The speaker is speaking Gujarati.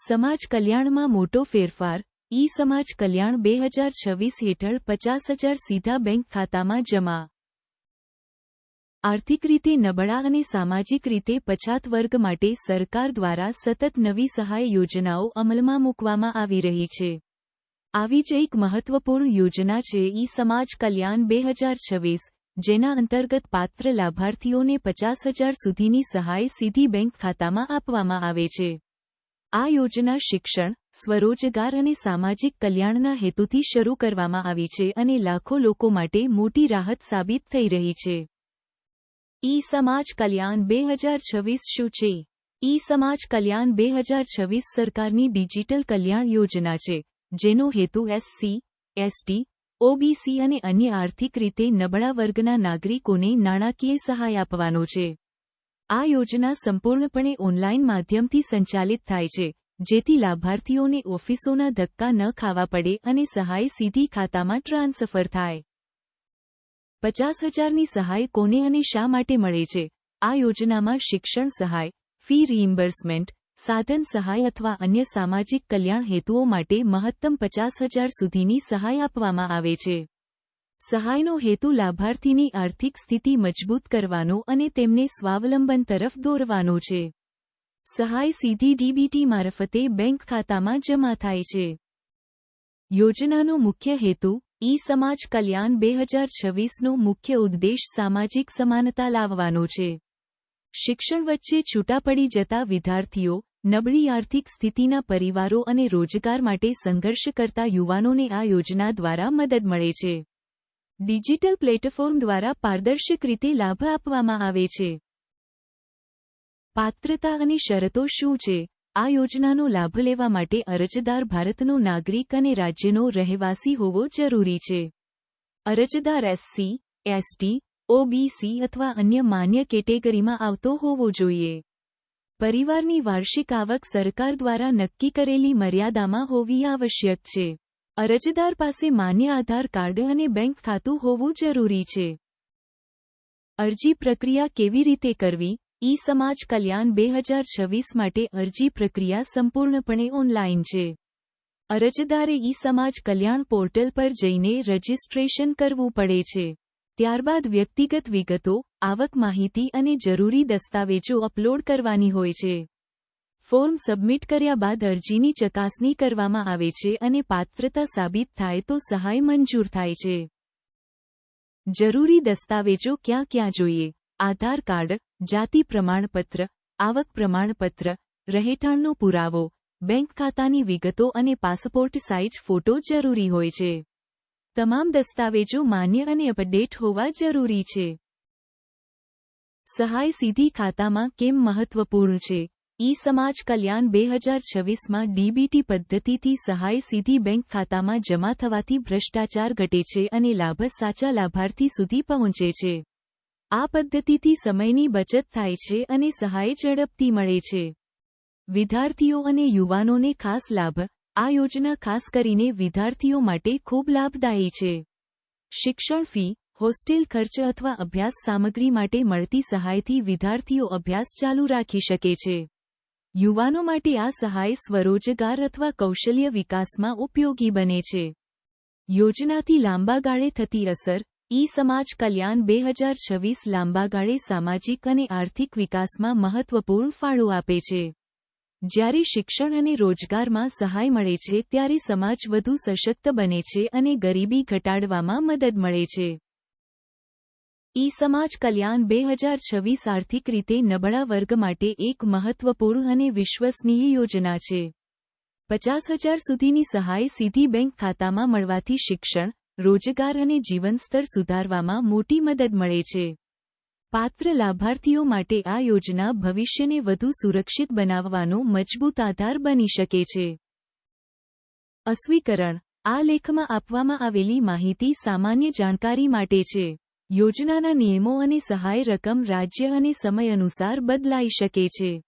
સમાજ કલ્યાણમાં મોટો ફેરફાર. સમાજ કલ્યાણ 2026 હેઠળ 50,000 સીધા બેંક ખાતામાં જમા. આર્થિક રીતે નબળા અને સામાજિક રીતે પછાત વર્ગ માટે સરકાર દ્વારા સતત નવી સહાય યોજનાઓ અમલમાં મૂકવામાં આવી રહી છે. આવી જ એક મહત્વપૂર્ણ યોજના છે સમાજ કલ્યાણ 2026, જેના અંતર્ગત પાત્ર લાભાર્થીઓને 50,000 સુધીની સહાય સીધી બેંક ખાતામાં આપવામાં આવે છે. આ યોજના શિક્ષણ, સ્વરોજગાર અને સામાજિક કલ્યાણના હેતુથી શરૂ કરવામાં આવી છે અને લાખો લોકો માટે મોટી રાહત સાબિત થઈ રહી છે. સમાજ કલ્યાણ 2026 શું છે? સમાજ કલ્યાણ 2026 સરકારની ડિજિટલ કલ્યાણ યોજના છે, જેનો હેતુ SC, ST, OBC અને અન્ય આર્થિક રીતે નબળા વર્ગના નાગરિકોને નાણાકીય સહાય આપવાનો છે. આ યોજના સંપૂર્ણપણે ઓનલાઈન માધ્યમથી સંચાલિત થાય છે, જેથી લાભાર્થીઓને ઓફિસોના ધક્કા ન ખાવા પડે અને સહાય સીધી ખાતામાં ટ્રાન્સફર થાય. 50,000ની સહાય કોને અને શા માટે મળે છે? આ યોજનામાં શિક્ષણ સહાય, ફી રિઇમ્બર્સમેન્ટ, સાધન સહાય અથવા અન્ય સામાજિક કલ્યાણ હેતુઓ માટે મહત્તમ 50,000 સુધીની સહાય આપવામાં આવે છે. સહાયનો હેતુ લાભાર્થીની આર્થિક સ્થિતિ મજબૂત કરવાનો અને તેમને સ્વાવલંબન તરફ દોરવાનો છે. સહાય સીધી ડીબીટી મારફતે બેંક ખાતામાં જમા થાય છે. યોજનાનો મુખ્ય હેતુ. સમાજ કલ્યાણ 2026નો મુખ્ય ઉદ્દેશ સામાજિક સમાનતા લાવવાનો છે. શિક્ષણ વચ્ચે છૂટા પડી જતા વિદ્યાર્થીઓ, નબળી આર્થિક સ્થિતિના પરિવારો અને રોજગાર માટે સંઘર્ષ કરતા યુવાનોને આ યોજના દ્વારા મદદ મળે છે. ડિજિટલ પ્લેટફોર્મ દ્વારા પારદર્શક રીતે લાભ આપવામાં આવે છે. પાત્રતા અને શરતો શું છે? આ યોજનાનો લાભ લેવા માટે અરજદાર ભારતનો નાગરિક અને રાજ્યનો રહેવાસી હોવો જરૂરી છે. અરજદાર SC, ST, OBC અથવા અન્ય માન્ય કેટેગરીમાં આવતો હોવો જોઈએ. પરિવારની વાર્ષિક આવક સરકાર દ્વારા નક્કી કરેલી મર્યાદામાં હોવી આવશ્યક છે. અરજદાર પાસે માન્ય આધાર કાર્ડ અને બેંક ખાતું હોવું જરૂરી છે. અરજી પ્રક્રિયા કેવી રીતે કરવી? સમાજ કલ્યાણ 2026 માટે અરજી પ્રક્રિયા સંપૂર્ણપણે ઓનલાઈન છે. અરજદારે સમાજ કલ્યાણ પોર્ટલ પર જઈને રજિસ્ટ્રેશન કરવું પડે છે. ત્યારબાદ વ્યક્તિગત વિગતો, આવક માહિતી અને જરૂરી દસ્તાવેજો અપલોડ કરવાની હોય છે. ફોર્મ સબમિટ કર્યા બાદ અરજીની ચકાસણી કરવામાં આવે છે અને પાત્રતા સાબિત થાય તો સહાય મંજૂર થાય છે. જરૂરી દસ્તાવેજો ક્યાં ક્યાં જોઈએ? આધાર કાર્ડ, જાતિ પ્રમાણપત્ર, આવક પ્રમાણપત્ર, રહેઠાણનો પુરાવો, બેંક ખાતાની વિગતો અને પાસપોર્ટ સાઇઝ ફોટો જરૂરી હોય છે. તમામ દસ્તાવેજો માન્ય અને અપડેટ હોવા જરૂરી છે. સહાય સીધી ખાતામાં કેમ મહત્વપૂર્ણ છે? સમાજ કલ્યાણ 2026માં ડીબીટી પદ્ધતિથી સહાય સીધી બેંક ખાતામાં જમા થવાથી ભ્રષ્ટાચાર ઘટે છે અને લાભ સાચા લાભાર્થી સુધી પહોંચે છે. આ પદ્ધતિથી સમયની બચત થાય છે અને સહાય ઝડપથી મળે છે. વિદ્યાર્થીઓ અને યુવાનોને ખાસ લાભ. આ યોજના ખાસ કરીને વિદ્યાર્થીઓ માટે ખૂબ લાભદાયી છે. શિક્ષણ ફી, હોસ્ટેલ ખર્ચ અથવા અભ્યાસ સામગ્રી માટે મળતી સહાયથી વિદ્યાર્થીઓ અભ્યાસ ચાલુ રાખી શકે છે. યુવાનો માટે આ સહાય સ્વરોજગાર અથવા કૌશલ્ય વિકાસમાં ઉપયોગી બને છે. યોજનાથી લાંબા ગાળે થતી અસર. સમાજ કલ્યાણ 2026 લાંબા ગાળે સામાજિક અને આર્થિક વિકાસમાં મહત્વપૂર્ણ ફાળો આપે છે. જ્યારે શિક્ષણ અને રોજગારમાં સહાય મળે છે ત્યારે સમાજ વધુ સશક્ત બને છે અને ગરીબી ઘટાડવામાં મદદ મળે છે. સમાજ કલ્યાણ 2026 આર્થિક રીતે નબળા વર્ગ માટે એક મહત્વપૂર્ણ અને વિશ્વસનીય યોજના છે. 50,000 સુધીની સહાય સીધી બેંક ખાતામાં મળવાથી શિક્ષણ, રોજગાર અને જીવનસ્તર સુધારવામાં મોટી મદદ મળે છે. પાત્ર લાભાર્થીઓ માટે આ યોજના ભવિષ્યને વધુ સુરક્ષિત બનાવવાનો મજબૂત આધાર બની શકે છે. અસ્વીકરણ. આ લેખમાં આપવામાં આવેલી માહિતી સામાન્ય જાણકારી માટે છે. યોજનાના નિયમો અને સહાય રકમ રાજ્ય અને સમય અનુસાર બદલાઈ શકે છે.